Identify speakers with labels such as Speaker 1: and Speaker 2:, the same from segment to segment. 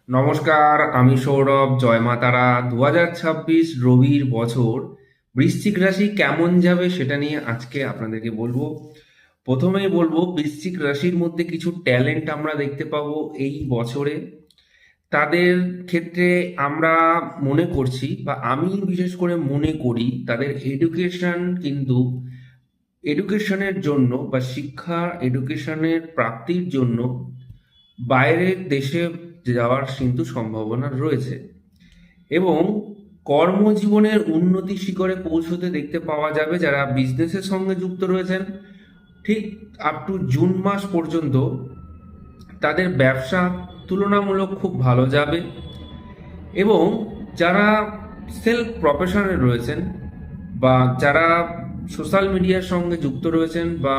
Speaker 1: নমস্কার, আমি সৌরভ। জয় মা তারা। 2026 রবির বছর বৃশ্চিক রাশি কেমন যাবে সেটা নিয়ে আজকে আপনাদেরকে বলবো। প্রথমেই বলবো, বৃশ্চিক রাশির মধ্যে কিছু ট্যালেন্ট আমরা দেখতে পাবো এই বছরে। তাদের ক্ষেত্রে আমরা মনে করছি, বা আমি বিশেষ করে মনে করি, তাদের এডুকেশন কিন্তু এডুকেশনের জন্য বা এডুকেশনের প্রাপ্তির জন্য বাইরের দেশে যাওয়ার কিন্তু সম্ভাবনা রয়েছে। এবং কর্মজীবনের উন্নতি শিখরে পৌঁছতে দেখতে পাওয়া যাবে যারা বিজনেসের সঙ্গে যুক্ত রয়েছেন। ঠিক আপ টু জুন মাস পর্যন্ত তাদের ব্যবসা তুলনামূলক খুব ভালো যাবে। এবং যারা সেলফ প্রফেশনে রয়েছেন বা যারা সোশ্যাল মিডিয়ার সঙ্গে যুক্ত রয়েছেন বা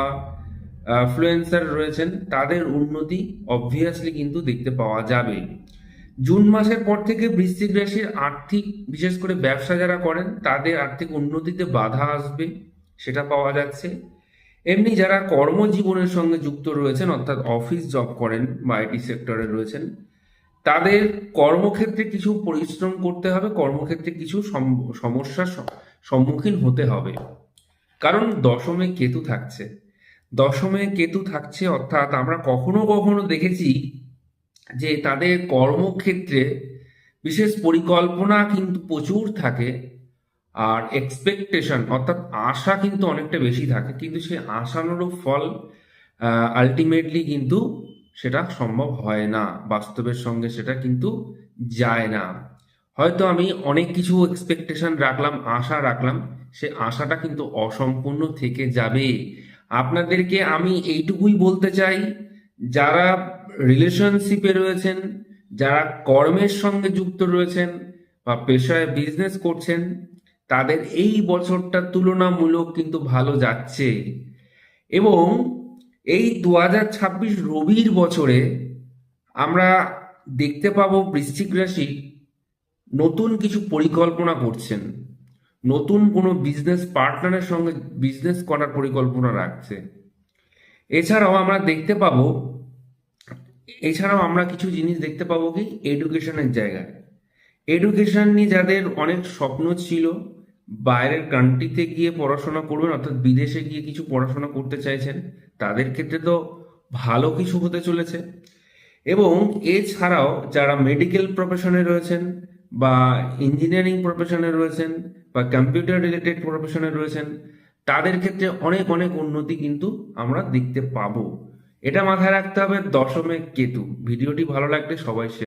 Speaker 1: ফ্লুয়েন্সার রয়েছেন, তাদের উন্নতি অবভিয়াসলি কিন্তু দেখতে পাওয়া যাবে। জুন মাসের পর থেকে বৃশ্চিক রাশির আর্থিক, বিশেষ করে ব্যবসা যারা করেন, তাদের আর্থিক উন্নতিতে বাধা আসবে, সেটা পাওয়া যাচ্ছে। এমনি যারা কর্মজীবনের সঙ্গে যুক্ত রয়েছেন, অর্থাৎ অফিস জব করেন বা আইটি সেক্টরে রয়েছেন, তাদের কর্মক্ষেত্রে কিছু পরিশ্রম করতে হবে, কর্মক্ষেত্রে কিছু সমস্যার সম্মুখীন হতে হবে। কারণ দশমে কেতু থাকছে। দশমে কেতু থাকছে অর্থাৎ আমরা কখনো কখনো দেখেছি যে তাদের কর্মক্ষেত্রে বিশেষ পরিকল্পনা কিন্তু প্রচুর থাকে, আর এক্সপেকটেশন অর্থাৎ আশা কিন্তু অনেকটা বেশি থাকে, কিন্তু সেই আশানুরূপ ফল আলটিমেটলি কিন্তু সেটা সম্ভব হয় না, বাস্তবের সঙ্গে সেটা কিন্তু যায় না। হয়তো আমি অনেক কিছু এক্সপেকটেশন রাখলাম, আশা রাখলাম, সে আশাটা কিন্তু অসম্পূর্ণ থেকে যাবে। আপনাদেরকে আমি এইটুকুই বলতে চাই, যারা রিলেশনশিপে রয়েছেন, যারা কর্মের সঙ্গে যুক্ত রয়েছেন বা পেশায় বিজনেস করছেন, তাদের এই বছরটা তুলনামূলক কিন্তু ভালো যাচ্ছে। এবং এই 2026 রবির বছরে আমরা দেখতে পাবো বৃশ্চিক রাশি নতুন কিছু পরিকল্পনা করছেন, নতুন কোনো বিজনেস পার্টনারের সঙ্গে বিজনেস করার পরিকল্পনা রাখছে। এছাড়াও আমরা দেখতে পাবো এছাড়াও আমরা কিছু জিনিস দেখতে পাবো কি, এডুকেশনের জায়গায় এডুকেশন নিয়ে যাদের অনেক স্বপ্ন ছিল, বাইরের কান্ট্রিতে গিয়ে পড়াশোনা করবেন, অর্থাৎ বিদেশে গিয়ে কিছু পড়াশোনা করতে চাইছেন, তাদের ক্ষেত্রে তো ভালো কিছু হতে চলেছে। এবং এছাড়াও যারা মেডিকেল প্রফেশনে রয়েছেন বা ইঞ্জিনিয়ারিং প্রফেশনে রয়েছেন বা কম্পিউটার রিলেটেড প্রফেশনে রয়েছেন, তাদের ক্ষেত্রে অনেক অনেক উন্নতি কিন্তু আমরা দেখতে পাবো। এটা মাথায় রাখতে হবে, দশমে কেতু। ভিডিওটি ভালো লাগলে সবাই